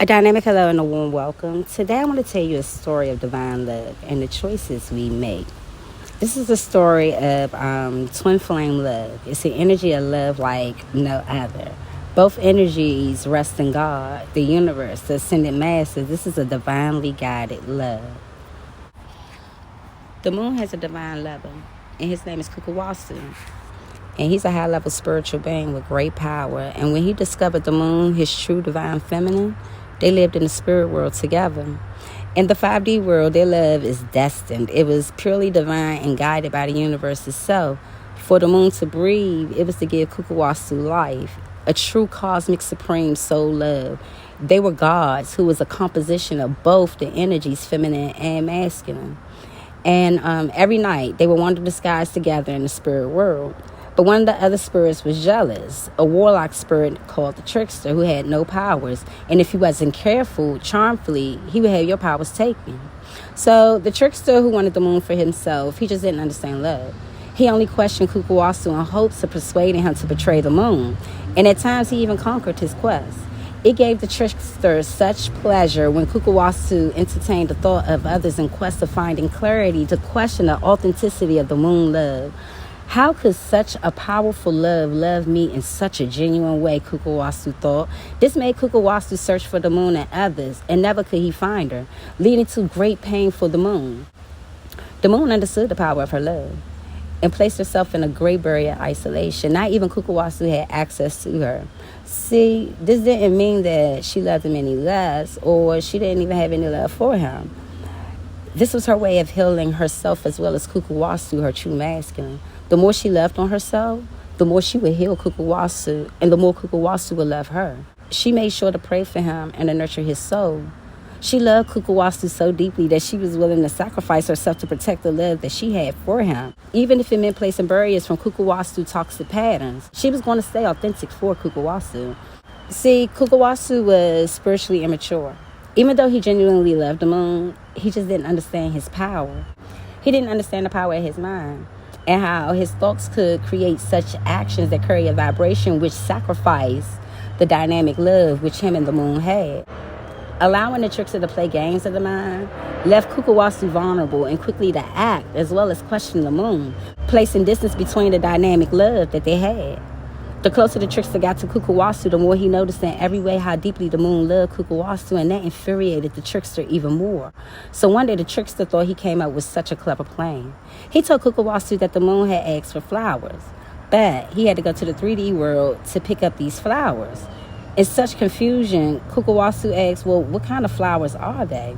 A dynamic hello and a warm welcome. Today I want to tell you a story of divine love and the choices we make. This is a story of twin flame love. It's the energy of love like no other. Both energies rest in God, the universe, the ascended masters. This is a divinely guided love. The moon has a divine lover, and his name is Kukuwasu. And he's a high-level spiritual being with great power. And when he discovered the moon, his true divine feminine, they lived in the spirit world together. In the 5D world, their love is destined. It was purely divine and guided by the universe itself. For the moon to breathe, it was to give Kukuwasu life, a true cosmic supreme soul love. They were gods who was a composition of both the energies, feminine and masculine. And every night, they would wander the skies together in the spirit world. But one of the other spirits was jealous, a warlock spirit called the trickster who had no powers. And if he wasn't careful, charmfully, he would have your powers taken. So the trickster who wanted the moon for himself, he just didn't understand love. He only questioned Kukuwasu in hopes of persuading him to betray the moon. And at times he even conquered his quest. It gave the trickster such pleasure when Kukuwasu entertained the thought of others in quest of finding clarity to question the authenticity of the moon love. How could such a powerful love me in such a genuine way, Kukuwasu thought. This made Kukuwasu search for the moon and others, and never could he find her, leading to great pain for the moon. The moon understood the power of her love and placed herself in a great barrier of isolation. Not even Kukuwasu had access to her. See, this didn't mean that she loved him any less, or she didn't even have any love for him. This was her way of healing herself as well as Kukuwasu, her true masculine. The more she loved on herself, the more she would heal Kukuwasu, and the more Kukuwasu would love her. She made sure to pray for him and to nurture his soul. She loved Kukuwasu so deeply that she was willing to sacrifice herself to protect the love that she had for him. Even if it meant placing barriers from Kukuwasu toxic patterns, she was going to stay authentic for Kukuwasu. See, Kukuwasu was spiritually immature. Even though he genuinely loved the moon, he just didn't understand his power. He didn't understand the power of his mind and how his thoughts could create such actions that carry a vibration which sacrifice the dynamic love which him and the moon had. Allowing the trickster to play games of the mind left Kukuwasu vulnerable and quickly to act as well as question the moon, placing distance between the dynamic love that they had. The closer the trickster got to Kukuwasu, the more he noticed in every way how deeply the moon loved Kukuwasu, and that infuriated the trickster even more. So one day the trickster thought he came up with such a clever plan. He told Kukuwasu that the moon had asked for flowers, but he had to go to the 3D world to pick up these flowers. In such confusion, Kukuwasu asked, well, what kind of flowers are they?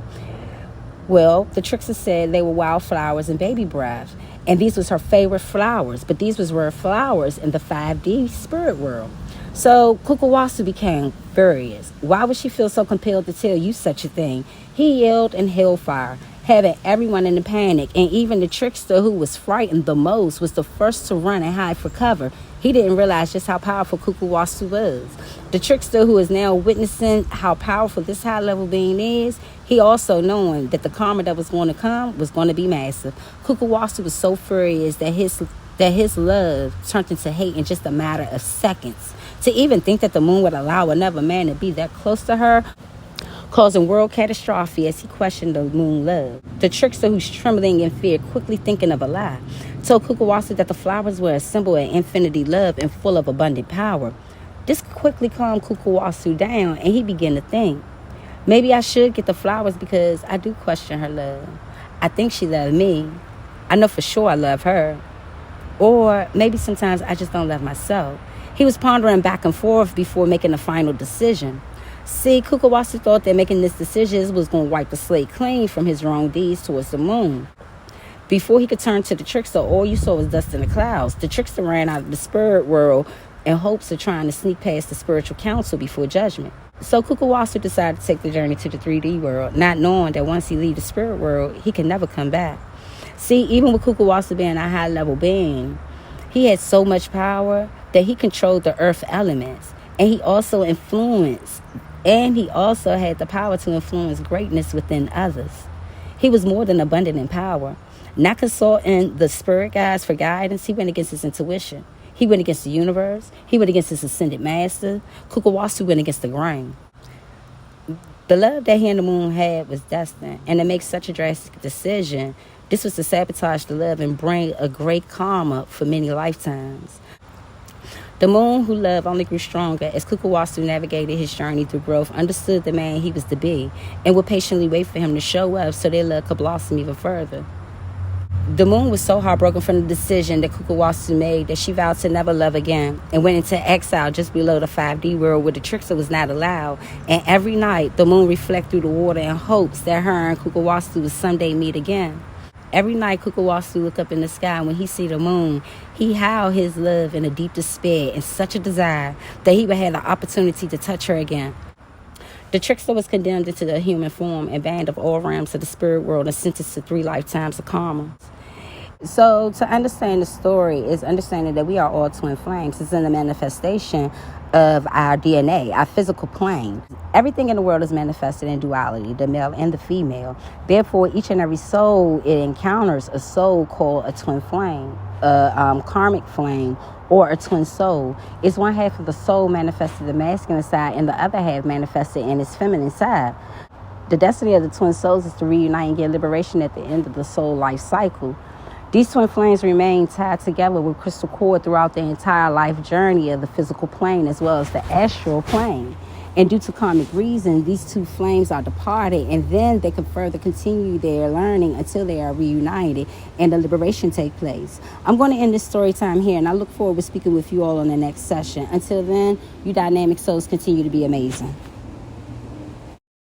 Well, the trickster said they were wildflowers and baby breath. And these was her favorite flowers, but these was rare flowers in the 5D spirit world. So Kukuwasu became furious. Why would she feel so compelled to tell you such a thing? He yelled in hellfire, having everyone in a panic, and even the trickster who was frightened the most was the first to run and hide for cover. He didn't realize just how powerful Kukuwasu was. The trickster who is now witnessing how powerful this high-level being is, he also knowing that the karma that was going to come was going to be massive. Kukuwasu was so furious that his love turned into hate in just a matter of seconds. To even think that the moon would allow another man to be that close to her, causing world catastrophe as he questioned the moon love. The trickster, who's trembling in fear, quickly thinking of a lie, told Kukuwasu that the flowers were a symbol of infinity love and full of abundant power. This quickly calmed Kukuwasu down, and he began to think, maybe I should get the flowers because I do question her love. I think she loved me. I know for sure I love her. Or maybe sometimes I just don't love myself. He was pondering back and forth before making a final decision. See, Kukuwasu thought that making this decision was going to wipe the slate clean from his wrong deeds towards the moon. Before he could turn to the trickster, all you saw was dust in the clouds. The trickster ran out of the spirit world in hopes of trying to sneak past the spiritual council before judgment. So Kukuwasu decided to take the journey to the 3D world, not knowing that once he leaves the spirit world, he can never come back. See, even with Kukuwasu being a high-level being, he had so much power that he controlled the earth elements, and he also had the power to influence greatness within others. He was more than abundant in power. Not consulting the spirit guides for guidance, he went against his intuition. He went against the universe. He went against his ascended master. Kukuwasu went against the grain. The love that he and the moon had was destined, and to make such a drastic decision, this was to sabotage the love and bring a great karma for many lifetimes. The moon, who love only grew stronger as Kukuwasu navigated his journey through growth, understood the man he was to be, and would patiently wait for him to show up so their love could blossom even further. The moon was so heartbroken from the decision that Kukuwasu made that she vowed to never love again and went into exile just below the 5D world where the trickster was not allowed. And every night, the moon reflected through the water in hopes that her and Kukuwasu would someday meet again. Every night, Kukuwasu looked up in the sky, and when he see the moon, he howled his love in a deep despair and such a desire that he would have the opportunity to touch her again. The trickster was condemned into the human form and banned of all realms of the spirit world and sentenced to 3 lifetimes of karma. So to understand the story is understanding that we are all twin flames. It's in the manifestation of our DNA, our physical plane. Everything in the world is manifested in duality, the male and the female. Therefore, each and every soul it encounters a soul called a twin flame, a karmic flame, or a twin soul. It's one half of the soul manifested in the masculine side and the other half manifested in its feminine side. The destiny of the twin souls is to reunite and get liberation at the end of the soul life cycle. These twin flames remain tied together with crystal cord throughout the entire life journey of the physical plane as well as the astral plane. And due to karmic reason, these 2 flames are departed, and then they can further continue their learning until they are reunited and the liberation take place. I'm going to end this story time here, and I look forward to speaking with you all on the next session. Until then, you dynamic souls continue to be amazing.